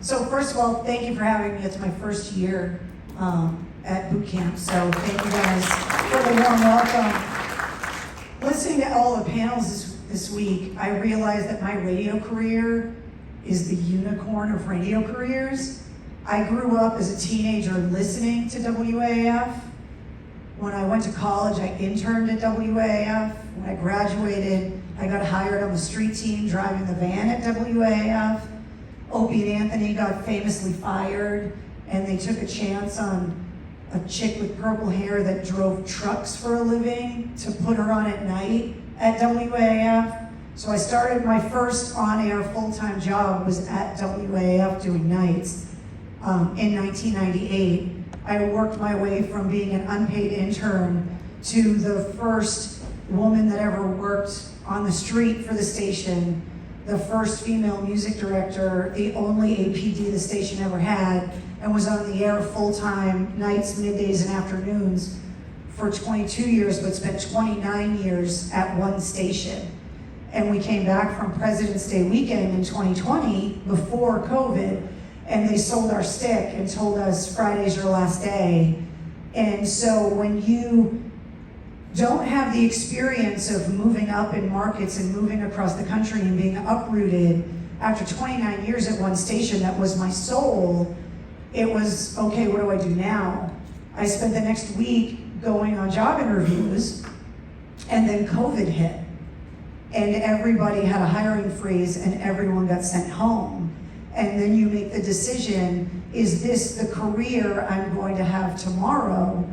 So first of all, thank you for having me. It's my first year at boot camp, so thank you guys for the warm welcome. Listening to all the panels this week, I realized that my radio career is the unicorn of radio careers. I grew up as a teenager listening to WAAF. When I went to college, I interned at WAAF. When I graduated, I got hired on the street team driving the van at WAAF. Opie and Anthony got famously fired, and they took a chance on a chick with purple hair that drove trucks for a living to put her on at night at WAAF. So I started my first on-air full-time job was at WAAF doing nights in 1998. I worked my way from being an unpaid intern to the first woman that ever worked on the street for the station, the first female music director, the only APD the station ever had, and was on the air full-time nights, middays, and afternoons for 22 years, but spent 29 years at one station. And we came back from President's Day weekend in 2020, before COVID, and they sold our stick and told us Friday's your last day. And so when you don't have the experience of moving up in markets and moving across the country and being uprooted after 29 years at one station that was my soul, it was, okay, what do I do now? I spent the next week going on job interviews, and then COVID hit. And everybody had a hiring freeze and everyone got sent home. And then you make the decision, is this the career I'm going to have tomorrow,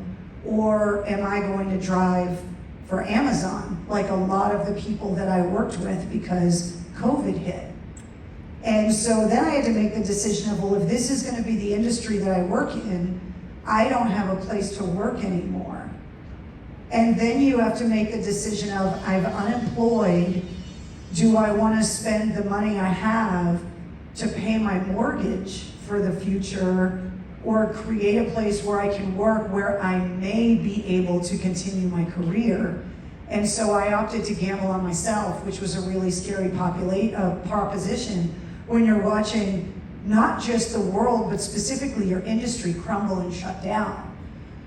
or am I going to drive for Amazon, like a lot of the people that I worked with, because COVID hit? And so then I had to make the decision of, well, if this is gonna be the industry that I work in, I don't have a place to work anymore. And then you have to make the decision of, I'm unemployed, do I wanna spend the money I have to pay my mortgage for the future, or create a place where I can work where I may be able to continue my career? And so I opted to gamble on myself, which was a really scary proposition when you're watching not just the world, but specifically your industry crumble and shut down.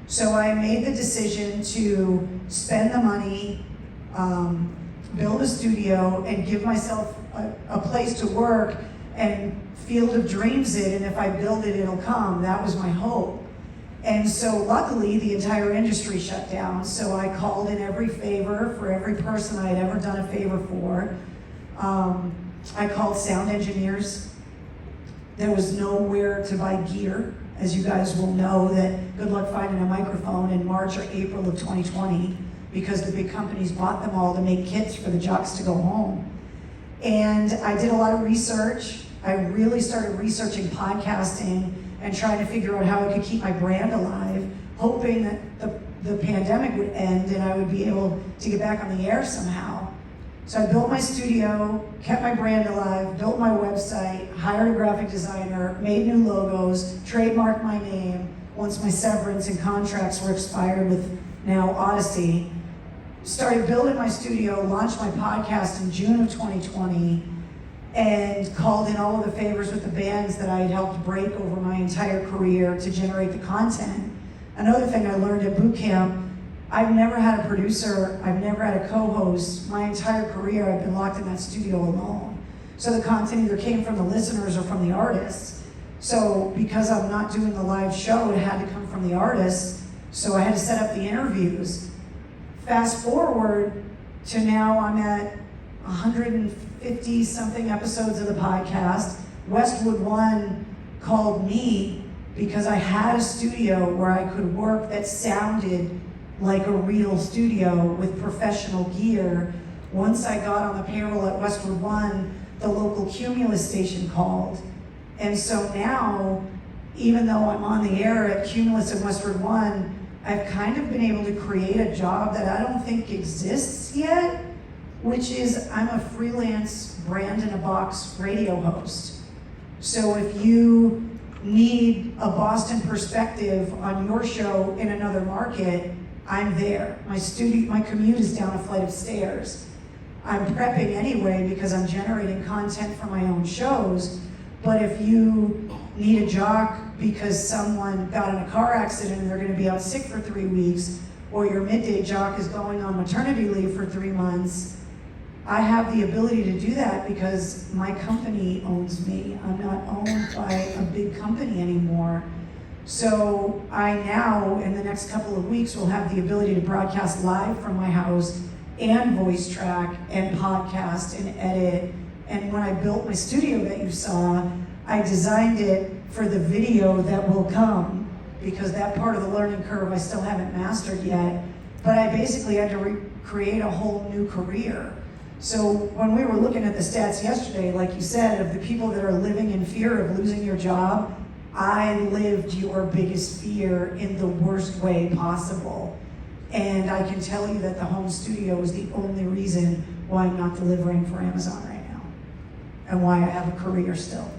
So I made the decision to spend the money, build a studio, and give myself a place to work and Field of Dreams it, and if I build it, it'll come. That was my hope. And so luckily, the entire industry shut down, so I called in every favor for every person I had ever done a favor for. I called sound engineers. There was nowhere to buy gear. As you guys will know, that good luck finding a microphone in March or April of 2020, because the big companies bought them all to make kits for the jocks to go home. And I did a lot of research. I really started researching podcasting and trying to figure out how I could keep my brand alive, hoping that the pandemic would end and I would be able to get back on the air somehow. So I built my studio, kept my brand alive, built my website, hired a graphic designer, made new logos, trademarked my name once my severance and contracts were expired with now Odyssey. Started building my studio, launched my podcast in June of 2020, and called in all of the favors with the bands that I had helped break over my entire career to generate the content. Another thing I learned at boot camp, I've never had a producer, I've never had a co-host. My entire career, I've been locked in that studio alone. So the content either came from the listeners or from the artists. So because I'm not doing the live show, it had to come from the artists. So I had to set up the interviews. Fast forward to now, I'm at 150 something episodes of the podcast. Westwood One called me because I had a studio where I could work that sounded like a real studio with professional gear. Once I got on the payroll at Westwood One, the local Cumulus station called. And so now, even though I'm on the air at Cumulus and Westwood One, I've kind of been able to create a job that I don't think exists yet, which is I'm a freelance brand in a box radio host. So if you need a Boston perspective on your show in another market, I'm there. My commute is down a flight of stairs. I'm prepping anyway because I'm generating content for my own shows, But if you need a jock because someone got in a car accident and they're gonna be out sick for 3 weeks, or your midday jock is going on maternity leave for 3 months, I have the ability to do that because my company owns me. I'm not owned by a big company anymore. So I now, in the next couple of weeks, will have the ability to broadcast live from my house and voice track and podcast and edit. And when I built my studio that you saw, I designed it for the video that will come, because that part of the learning curve I still haven't mastered yet. But I basically had to create a whole new career. So when we were looking at the stats yesterday, like you said, of the people that are living in fear of losing your job, I lived your biggest fear in the worst way possible. And I can tell you that the home studio is the only reason why I'm not delivering for Amazon right now, and why I have a career still.